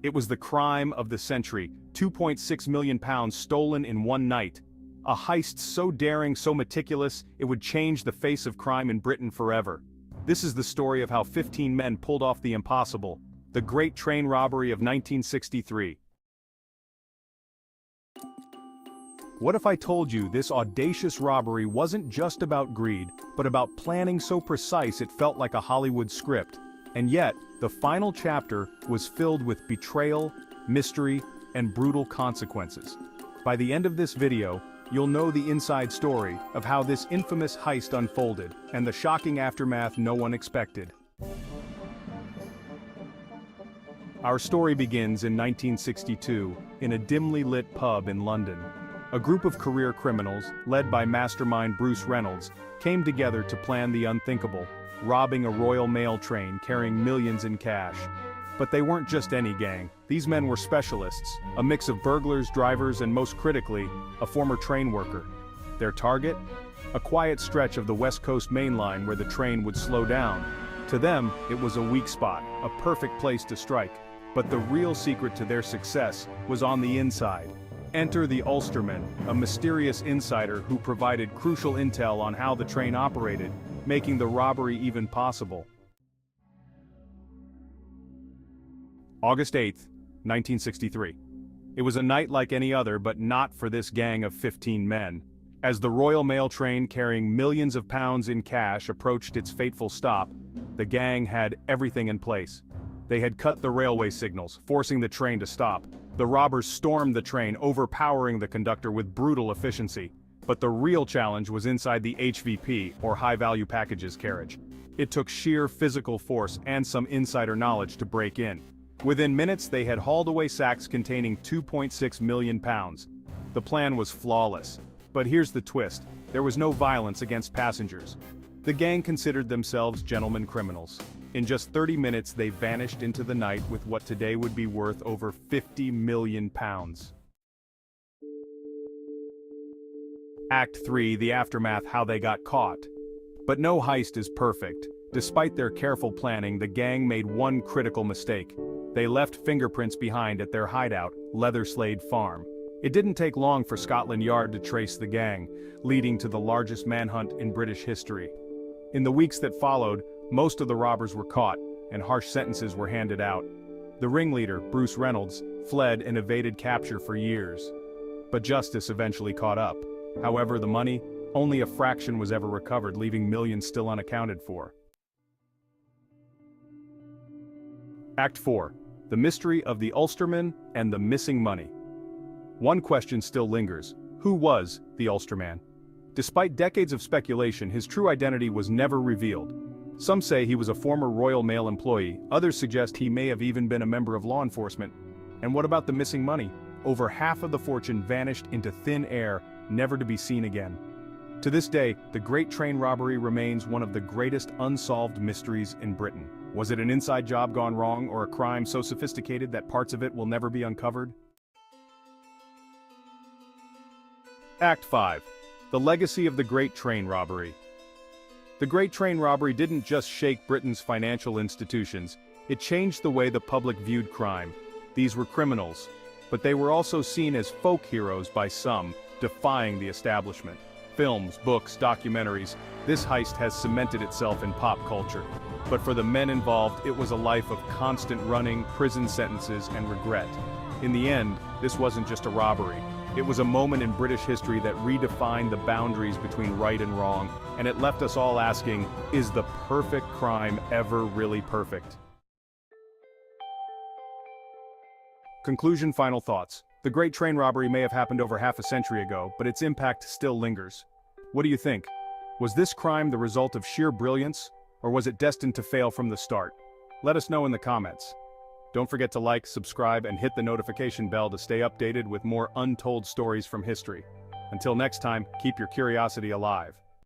It was the crime of the century, £2.6 million stolen in one night. A heist so daring, so meticulous, it would change the face of crime in Britain forever. This is the story of how 15 men pulled off the impossible, the Great Train Robbery of 1963. What if I told you this audacious robbery wasn't just about greed, but about planning so precise it felt like a Hollywood script? And yet, the final chapter was filled with betrayal, mystery, and brutal consequences. By the end of this video, you'll know the inside story of how this infamous heist unfolded, and the shocking aftermath no one expected. Our story begins in 1962, in a dimly lit pub in London. A group of career criminals, led by mastermind Bruce Reynolds, came together to plan the unthinkable, robbing a Royal Mail train carrying millions in cash. But they weren't just any gang. These men were specialists, a mix of burglars, drivers, and most critically, a former train worker. Their target? A quiet stretch of the West Coast main line where the train would slow down. To them, it was a weak spot, a perfect place to strike. But the real secret to their success was on the inside. Enter the Ulsterman, a mysterious insider who provided crucial intel on how the train operated, making the robbery even possible. August 8, 1963. It was a night like any other, but not for this gang of 15 men. As the Royal Mail train carrying millions of pounds in cash approached its fateful stop, the gang had everything in place. They had cut the railway signals, forcing the train to stop. The robbers stormed the train, overpowering the conductor with brutal efficiency. But the real challenge was inside the HVP, or high-value packages carriage. It took sheer physical force and some insider knowledge to break in. Within minutes, they had hauled away sacks containing £2.6 million. The plan was flawless. But here's the twist: there was no violence against passengers. The gang considered themselves gentlemen criminals. In just 30 minutes, they vanished into the night with what today would be worth over £50 million. Act 3, the aftermath, how they got caught. But no heist is perfect. Despite their careful planning, the gang made one critical mistake. They left fingerprints behind at their hideout, Leatherslade Farm. It didn't take long for Scotland Yard to trace the gang, leading to the largest manhunt in British history. In the weeks that followed, most of the robbers were caught, and harsh sentences were handed out. The ringleader, Bruce Reynolds, fled and evaded capture for years. But justice eventually caught up. However, the money, only a fraction was ever recovered, leaving millions still unaccounted for. Act 4. The mystery of the Ulsterman and the missing money. One question still lingers: who was the Ulsterman? Despite decades of speculation, his true identity was never revealed. Some say he was a former Royal Mail employee, others suggest he may have even been a member of law enforcement. And what about the missing money? Over half of the fortune vanished into thin air, never to be seen again. To this day, the Great Train Robbery remains one of the greatest unsolved mysteries in Britain. Was it an inside job gone wrong, or a crime so sophisticated that parts of it will never be uncovered? Act 5. The legacy of the Great Train Robbery. The Great Train Robbery didn't just shake Britain's financial institutions, it changed the way the public viewed crime. These were criminals, but they were also seen as folk heroes by some, defying the establishment. Films, books, documentaries, this heist has cemented itself in pop culture. But for the men involved, it was a life of constant running, prison sentences, and regret. In the end, this wasn't just a robbery. It was a moment in British history that redefined the boundaries between right and wrong, and it left us all asking, is the perfect crime ever really perfect? Conclusion, final thoughts. The Great Train Robbery may have happened over half a century ago, but its impact still lingers. What do you think? Was this crime the result of sheer brilliance, or was it destined to fail from the start? Let us know in the comments. Don't forget to like, subscribe, and hit the notification bell to stay updated with more untold stories from history. Until next time, keep your curiosity alive.